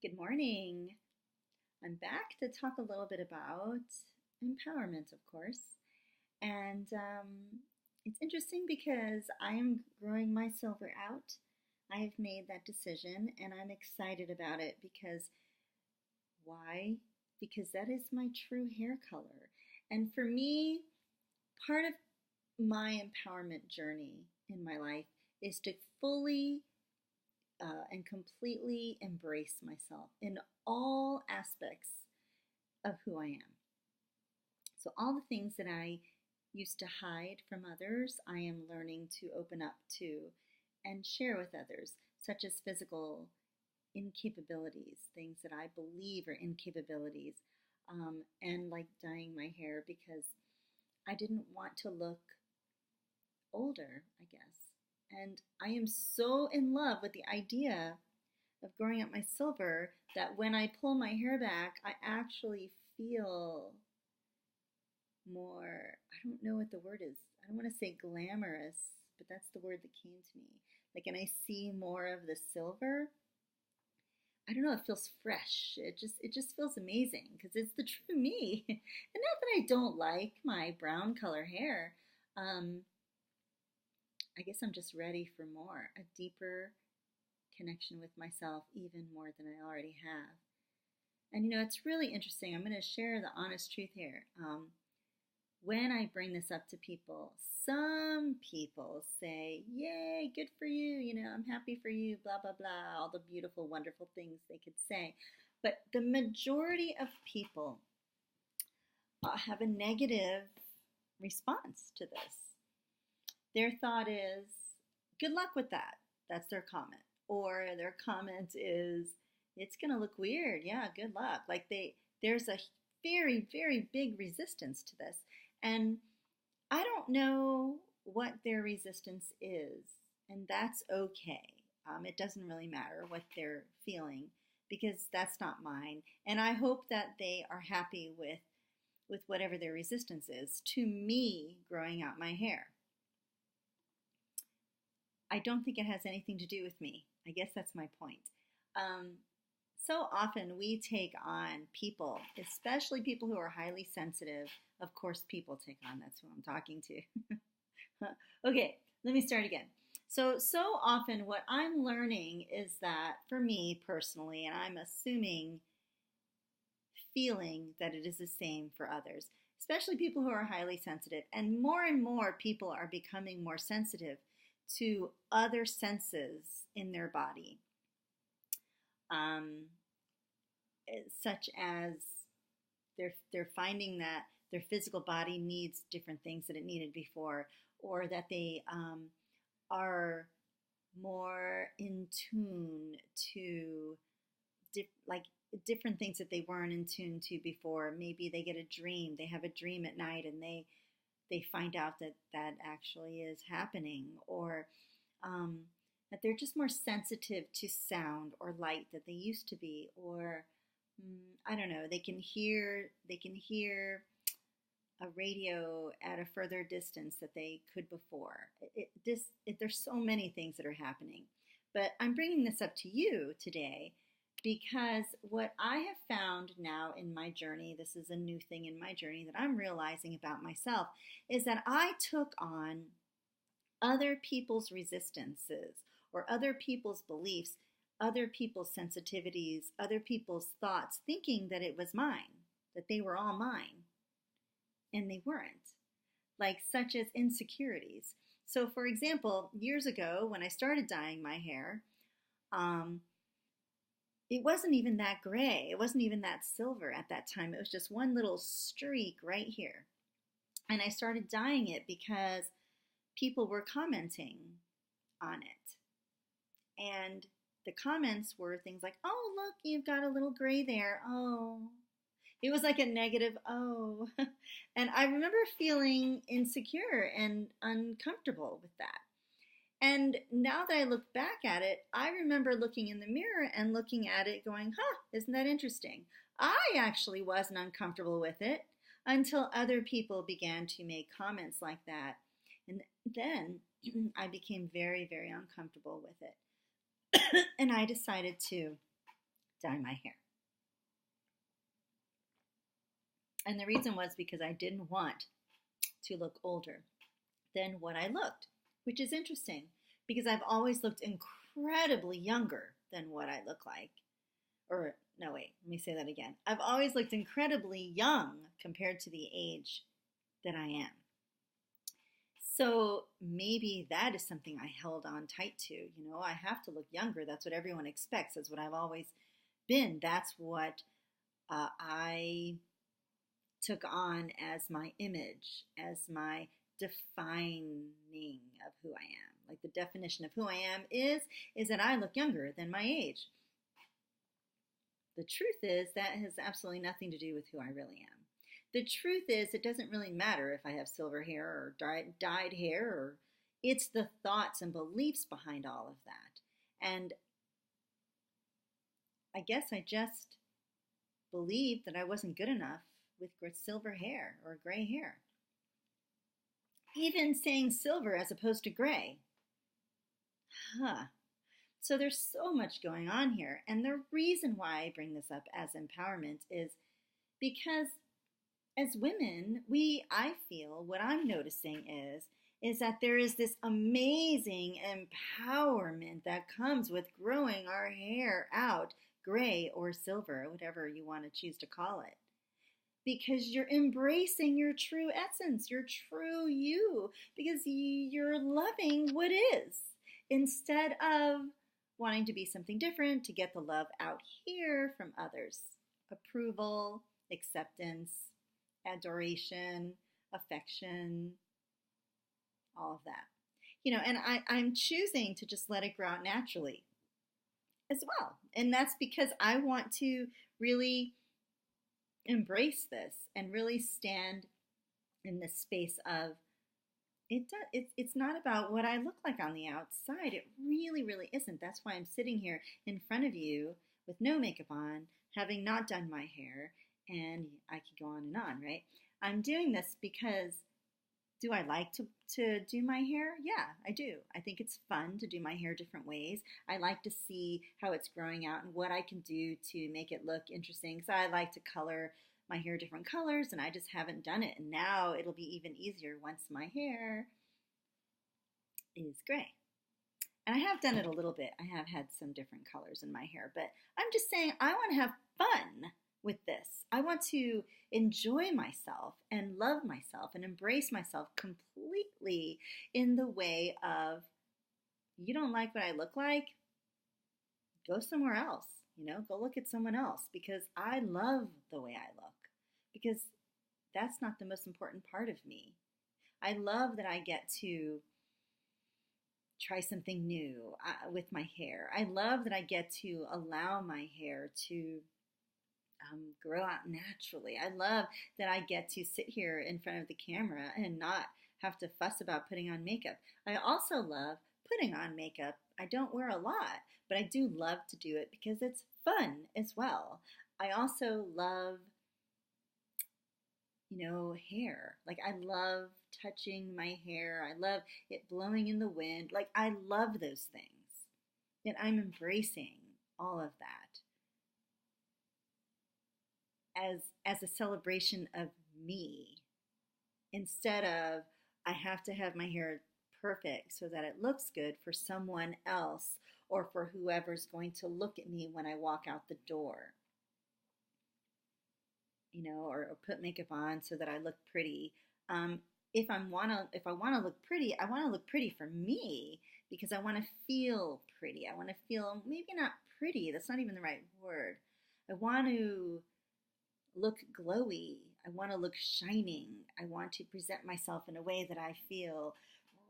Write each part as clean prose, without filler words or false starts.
Good morning. I'm back to talk a little bit about empowerment, of course. And it's interesting because I am growing my silver out. I have made that decision and I'm excited about it because why? Because that is my true hair color. And for me, part of my empowerment journey in my life is to fully and completely embrace myself in all aspects of who I am. So, all the things that I used to hide from others, I am learning to open up to and share with others, such as physical incapabilities, things that I believe are incapabilities, and like dyeing my hair because I didn't want to look older, I guess. And I am so in love with the idea of growing out my silver that when I pull my hair back, I actually feel more, I don't know what the word is. I don't want to say glamorous, but that's the word that came to me. Like, and I see more of the silver. I don't know, it feels fresh. It just feels amazing because it's the true me. And not that I don't like my brown color hair. Um, I guess I'm just ready for more, a deeper connection with myself, even more than I already have. And it's really interesting. I'm going to share the honest truth here. When I bring this up to people, some people say, "Yay, good for you, I'm happy for you, blah, blah, blah," all the beautiful, wonderful things they could say. But the majority of people have a negative response to this. Their thought is, "Good luck with that." That's their comment. Or their comment is, "It's going to look weird. Yeah, good luck." Like there's a very, very big resistance to this. And I don't know what their resistance is, and that's okay. It doesn't really matter what they're feeling because that's not mine. And I hope that they are happy with whatever their resistance is to me growing out my hair. I don't think it has anything to do with me. I guess that's my point. Um, so often we take on people, especially people who are highly sensitive. Of course, people take on, that's who I'm talking to. Okay, let me start again. So often what I'm learning is that for me personally, and I'm assuming, feeling that it is the same for others, especially people who are highly sensitive. And more people are becoming more sensitive to other senses in their body, um, such as they're finding that their physical body needs different things that it needed before, or that they are more in tune to like different things that they weren't in tune to before. Maybe they get a dream, they have a dream at night, and they find out that that actually is happening, or that they're just more sensitive to sound or light that they used to be, or I don't know, they can hear a radio at a further distance that they could before. There's so many things that are happening, but I'm bringing this up to you today because what I have found now in my journey, this is a new thing in my journey that I'm realizing about myself, is that I took on other people's resistances or other people's beliefs, other people's sensitivities, other people's thoughts, thinking that it was mine, that they were all mine, and they weren't. Like, such as insecurities. So, for example, years ago when I started dyeing my hair, um, it wasn't even that gray. It wasn't even that silver at that time. It was just one little streak right here. And I started dyeing it because people were commenting on it. And the comments were things like, "Oh, look, you've got a little gray there. Oh." It was like a negative, "oh." And I remember feeling insecure and uncomfortable with that. And now that I look back at it, I remember looking in the mirror and looking at it going, isn't that interesting? I actually wasn't uncomfortable with it until other people began to make comments like that. And then I became very, very uncomfortable with it. And I decided to dye my hair. And the reason was because I didn't want to look older than what I looked, which is interesting because I've always looked incredibly younger than what I look like. Or, no, wait, let me say that again. I've always looked incredibly young compared to the age that I am. So maybe that is something I held on tight to. You know, I have to look younger. That's what everyone expects. That's what I've always been. That's what I took on as my image, as my defining of who I am. Like the definition of who I am is that I look younger than my age. The truth is that has absolutely nothing to do with who I really am. The truth is it doesn't really matter if I have silver hair or dyed hair, or it's the thoughts and beliefs behind all of that. And I guess I just believed that I wasn't good enough with silver hair or gray hair. Even saying silver as opposed to gray. So there's so much going on here. And the reason why I bring this up as empowerment is because as women, I feel what I'm noticing is that there is this amazing empowerment that comes with growing our hair out gray or silver, whatever you want to choose to call it. Because you're embracing your true essence, your true you, because you're loving what is instead of wanting to be something different to get the love out here from others. Approval, acceptance, adoration, affection, all of that. You know, and I'm choosing to just let it grow out naturally as well. And that's because I want to really embrace this and really stand in this space of it's not about what I look like on the outside. It really, really isn't. That's why I'm sitting here in front of you with no makeup on, having not done my hair, and I could go on, right? I'm doing this because do I like to do my hair? Yeah, I do. I think it's fun to do my hair different ways. I like to see how it's growing out and what I can do to make it look interesting. So I like to color my hair different colors, and I just haven't done it. And now it'll be even easier once my hair is gray. And I have done it a little bit. I have had some different colors in my hair, but I'm just saying I want to have fun with this. I want to enjoy myself and love myself and embrace myself completely in the way of, you don't like what I look like? Go somewhere else. You know, go look at someone else, because I love the way I look, because that's not the most important part of me. I love that I get to try something new with my hair. I love that I get to allow my hair to grow out naturally. I love that I get to sit here in front of the camera and not have to fuss about putting on makeup. I also love putting on makeup. I don't wear a lot, but I do love to do it because it's fun as well. I also love, hair. Like, I love touching my hair. I love it blowing in the wind. Like, I love those things. And I'm embracing all of that as a celebration of me, instead of I have to have my hair perfect so that it looks good for someone else or for whoever's going to look at me when I walk out the door. Or put makeup on so that I look pretty. If I want to look pretty, I want to look pretty for me, because I want to feel pretty. I want to feel, maybe not pretty, that's not even the right word. I want to look glowy. I want to look shining. I want to present myself in a way that I feel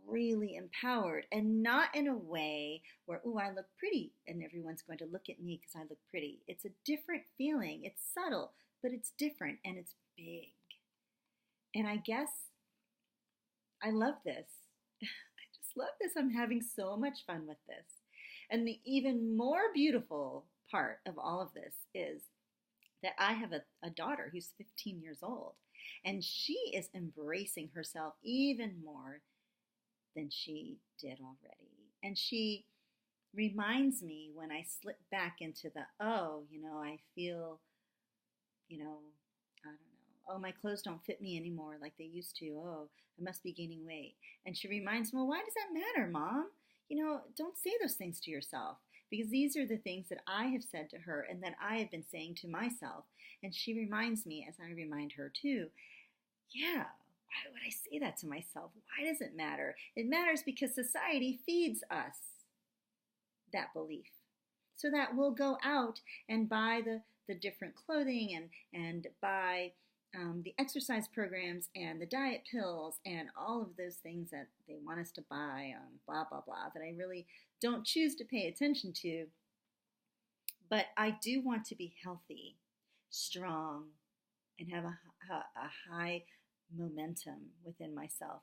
really empowered, and not in a way where, I look pretty and everyone's going to look at me because I look pretty. It's a different feeling. It's subtle, but it's different, and it's big. And I guess I love this. I just love this. I'm having so much fun with this. And the even more beautiful part of all of this is that I have a daughter who's 15 years old, and she is embracing herself even more than she did already. And she reminds me when I slip back into the, oh, I feel, I don't know, oh, my clothes don't fit me anymore like they used to. Oh, I must be gaining weight. And she reminds me, well, why does that matter, Mom? Don't say those things to yourself, because these are the things that I have said to her and that I have been saying to myself. And she reminds me, as I remind her too, yeah, why would I say that to myself? Why does it matter? It matters because society feeds us that belief, so that we'll go out and buy the different clothing and buy the exercise programs and the diet pills and all of those things that they want us to buy on blah, blah, blah, that I really don't choose to pay attention to. But I do want to be healthy, strong, and have a high momentum within myself.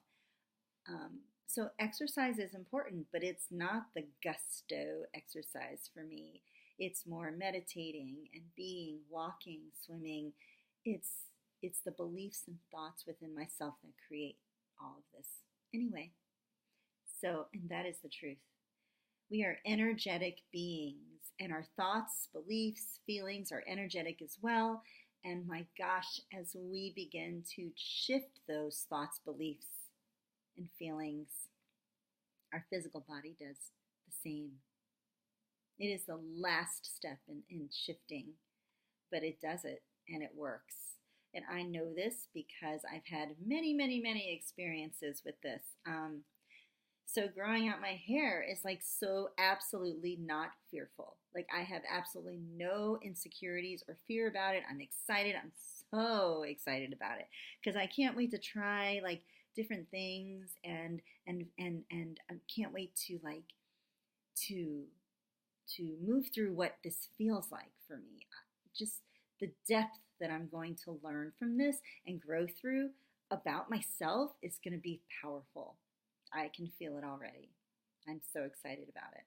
So exercise is important, but it's not the gusto exercise for me. It's more meditating and being, walking, swimming. It's the beliefs and thoughts within myself that create all of this. Anyway, and that is the truth. We are energetic beings, and our thoughts, beliefs, feelings are energetic as well. And my gosh, as we begin to shift those thoughts, beliefs, and feelings, our physical body does the same. It is the last step in shifting, but it does it, and it works. And I know this because I've had many, many, many experiences with this. So growing out my hair is like so absolutely not fearful. Like I have absolutely no insecurities or fear about it. I'm excited. I'm so excited about it because I can't wait to try like different things and I can't wait to to move through what this feels like for me. Just the depth that I'm going to learn from this and grow through about myself is going to be powerful. I can feel it already. I'm so excited about it.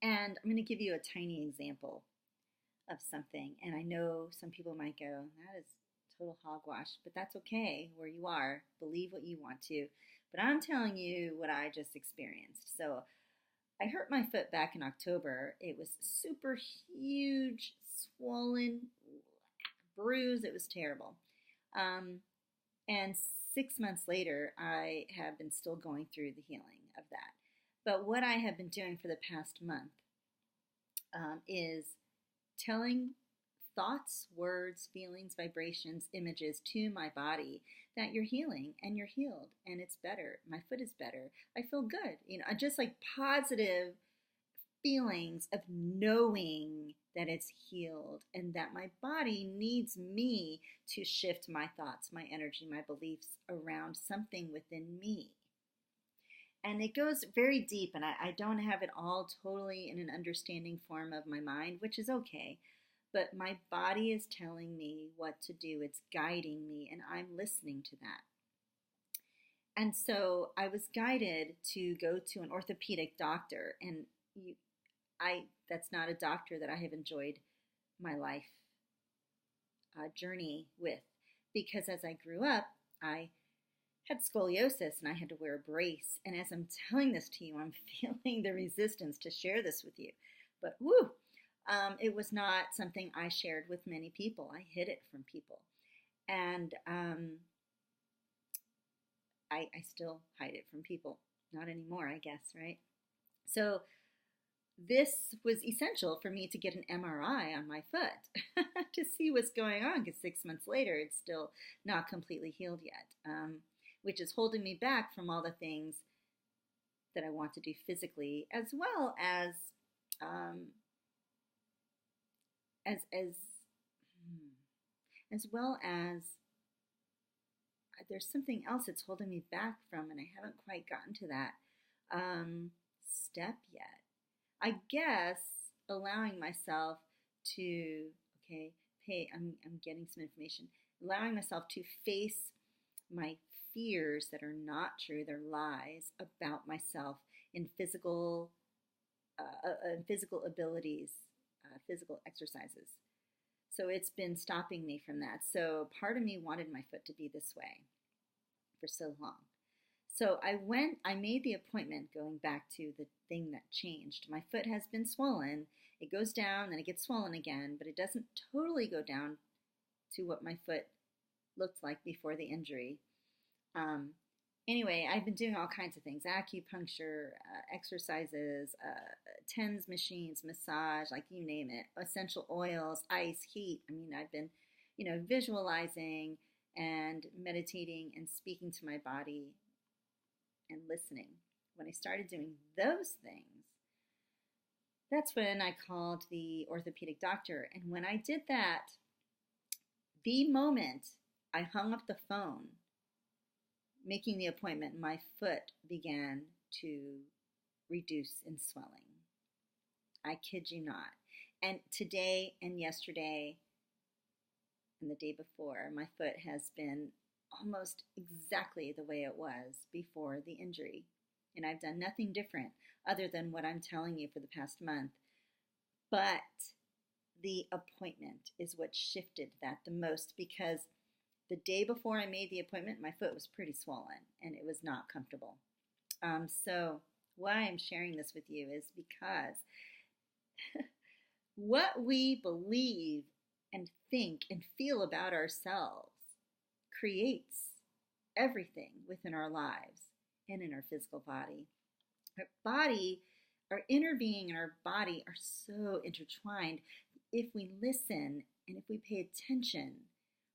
And I'm going to give you a tiny example of something. And I know some people might go, that is total hogwash, but that's okay where you are. Believe what you want to. But I'm telling you what I just experienced. So I hurt my foot back in October. It was super huge, swollen, bruise. It was terrible. And 6 months later, I have been still going through the healing of that. But what I have been doing for the past month is telling thoughts, words, feelings, vibrations, images to my body that you're healing and you're healed and it's better. My foot is better. I feel good. Just like positive feelings of knowing that it's healed and that my body needs me to shift my thoughts, my energy, my beliefs around something within me. And it goes very deep, and I don't have it all totally in an understanding form of my mind, which is okay. But my body is telling me what to do. It's guiding me, and I'm listening to that. And so I was guided to go to an orthopedic doctor, and that's not a doctor that I have enjoyed my life journey with, because as I grew up, I had scoliosis and I had to wear a brace. And as I'm telling this to you, I'm feeling the resistance to share this with you. But woo, it was not something I shared with many people. I hid it from people. And I still hide it from people. Not anymore, I guess, right? So this was essential for me to get an MRI on my foot to see what's going on, because 6 months later, it's still not completely healed yet, which is holding me back from all the things that I want to do physically, as well as there's something else that's holding me back from, and I haven't quite gotten to that step yet. I guess allowing myself to, I'm getting some information, allowing myself to face my fears that are not true, they're lies about myself in physical abilities, physical exercises. So it's been stopping me from that. So part of me wanted my foot to be this way for so long. So I made the appointment going back to the thing that changed. My foot has been swollen. It goes down, then it gets swollen again, but it doesn't totally go down to what my foot looked like before the injury. Um, anyway, I've been doing all kinds of things: acupuncture, exercises, TENS machines, massage, like you name it, essential oils, ice, heat. I mean, I've been, visualizing and meditating and speaking to my body and listening. When I started doing those things, that's when I called the orthopedic doctor. And when I did that, the moment I hung up the phone, making the appointment, my foot began to reduce in swelling. I kid you not. And today and yesterday and the day before, my foot has been almost exactly the way it was before the injury. And I've done nothing different other than what I'm telling you for the past month. But the appointment is what shifted that the most, because the day before I made the appointment, my foot was pretty swollen and it was not comfortable. So why I'm sharing this with you is because what we believe and think and feel about ourselves creates everything within our lives and in our physical body. Our inner being and our body are so intertwined. If we listen and if we pay attention,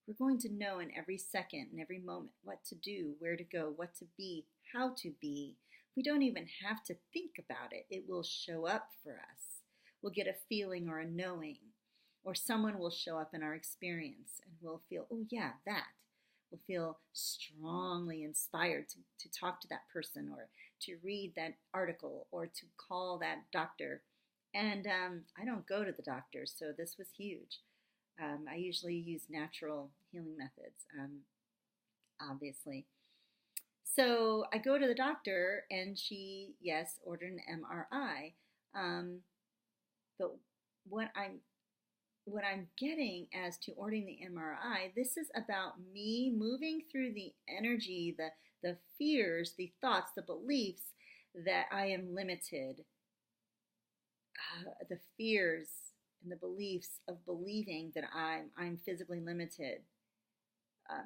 we're going to know in every second and every moment what to do, where to go, what to be, how to be. We don't even have to think about it. It will show up for us. We'll get a feeling or a knowing, or someone will show up in our experience and we'll feel, oh yeah, that. We'll feel strongly inspired to talk to that person or to read that article or to call that doctor. And I don't go to the doctor, so this was huge. I usually use natural healing methods, obviously. So I go to the doctor and she, yes, ordered an MRI. But what I'm getting as to ordering the MRI, this is about me moving through the energy, the fears, the thoughts, the beliefs that I am limited, the fears and the beliefs of believing that I'm physically limited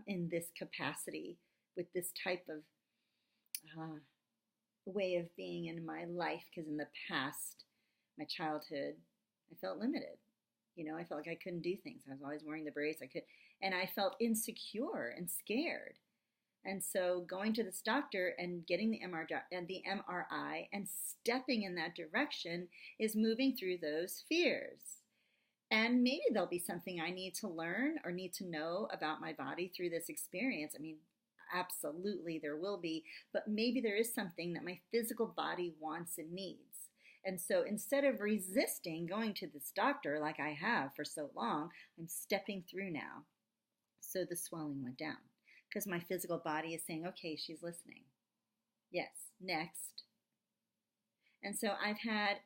in this capacity with this type of way of being in my life. Because in the past, my childhood, I felt limited. I felt like I couldn't do things. I was always wearing the brace. And I felt insecure and scared. And so going to this doctor and getting the MRI and stepping in that direction is moving through those fears. And maybe there'll be something I need to learn or need to know about my body through this experience. I mean, absolutely there will be, but maybe there is something that my physical body wants and needs. And so instead of resisting going to this doctor like I have for so long, I'm stepping through now. So the swelling went down because my physical body is saying, okay, she's listening. Yes, next. And so I've had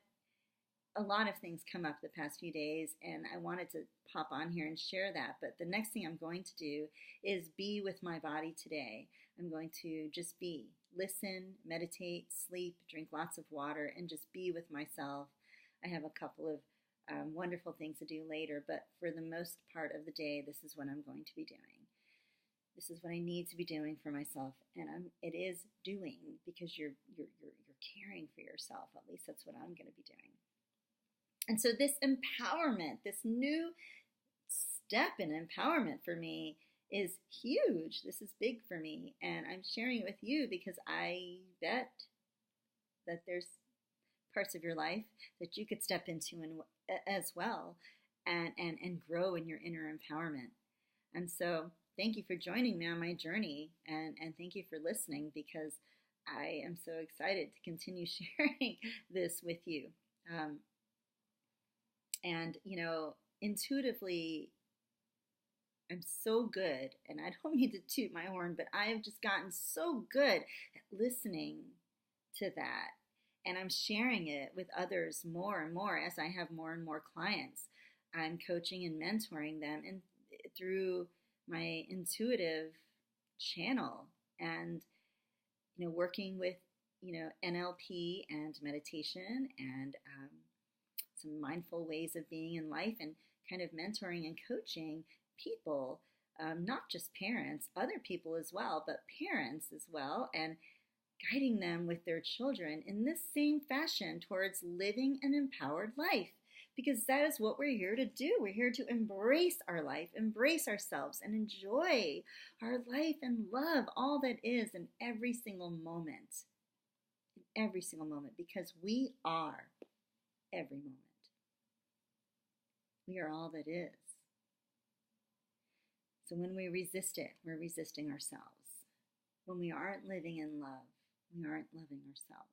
a lot of things come up the past few days, and I wanted to pop on here and share that. But the next thing I'm going to do is be with my body today. I'm going to just be, listen, meditate, sleep, drink lots of water, and just be with myself. I have a couple of wonderful things to do later, but for the most part of the day, this is what I'm going to be doing. This is what I need to be doing for myself, and it is doing, because you're caring for yourself. At least that's what I'm going to be doing. And so this empowerment, this new step in empowerment for me is huge. This is big for me, and I'm sharing it with you because I bet that there's parts of your life that you could step into as well and grow in your inner empowerment. And so thank you for joining me on my journey, and thank you for listening, because I am so excited to continue sharing this with you. And, intuitively, I'm so good, and I don't mean to toot my horn, but I have just gotten so good at listening to that. And I'm sharing it with others more and more as I have more and more clients. I'm coaching and mentoring them and through my intuitive channel. And, working with, NLP and meditation and some mindful ways of being in life and kind of mentoring and coaching people, not just parents, other people as well, but parents as well, and guiding them with their children in this same fashion towards living an empowered life. Because that is what we're here to do. We're here to embrace our life, embrace ourselves, and enjoy our life and love all that is in every single moment. In every single moment, because we are every moment. We are all that is. So when we resist it, we're resisting ourselves. When we aren't living in love, we aren't loving ourselves.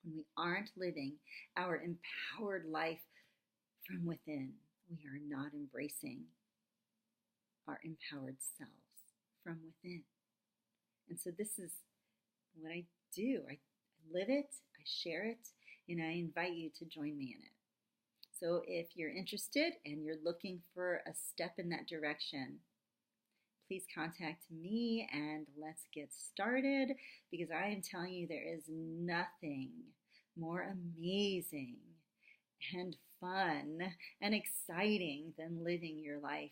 When we aren't living our empowered life from within, we are not embracing our empowered selves from within. And so this is what I do. I live it, I share it, and I invite you to join me in it. So if you're interested and you're looking for a step in that direction, please contact me and let's get started, because I am telling you there is nothing more amazing and fun and exciting than living your life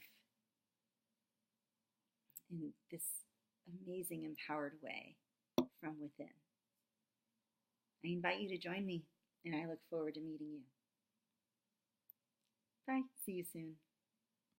in this amazing empowered way from within. I invite you to join me, and I look forward to meeting you. Bye. See you soon.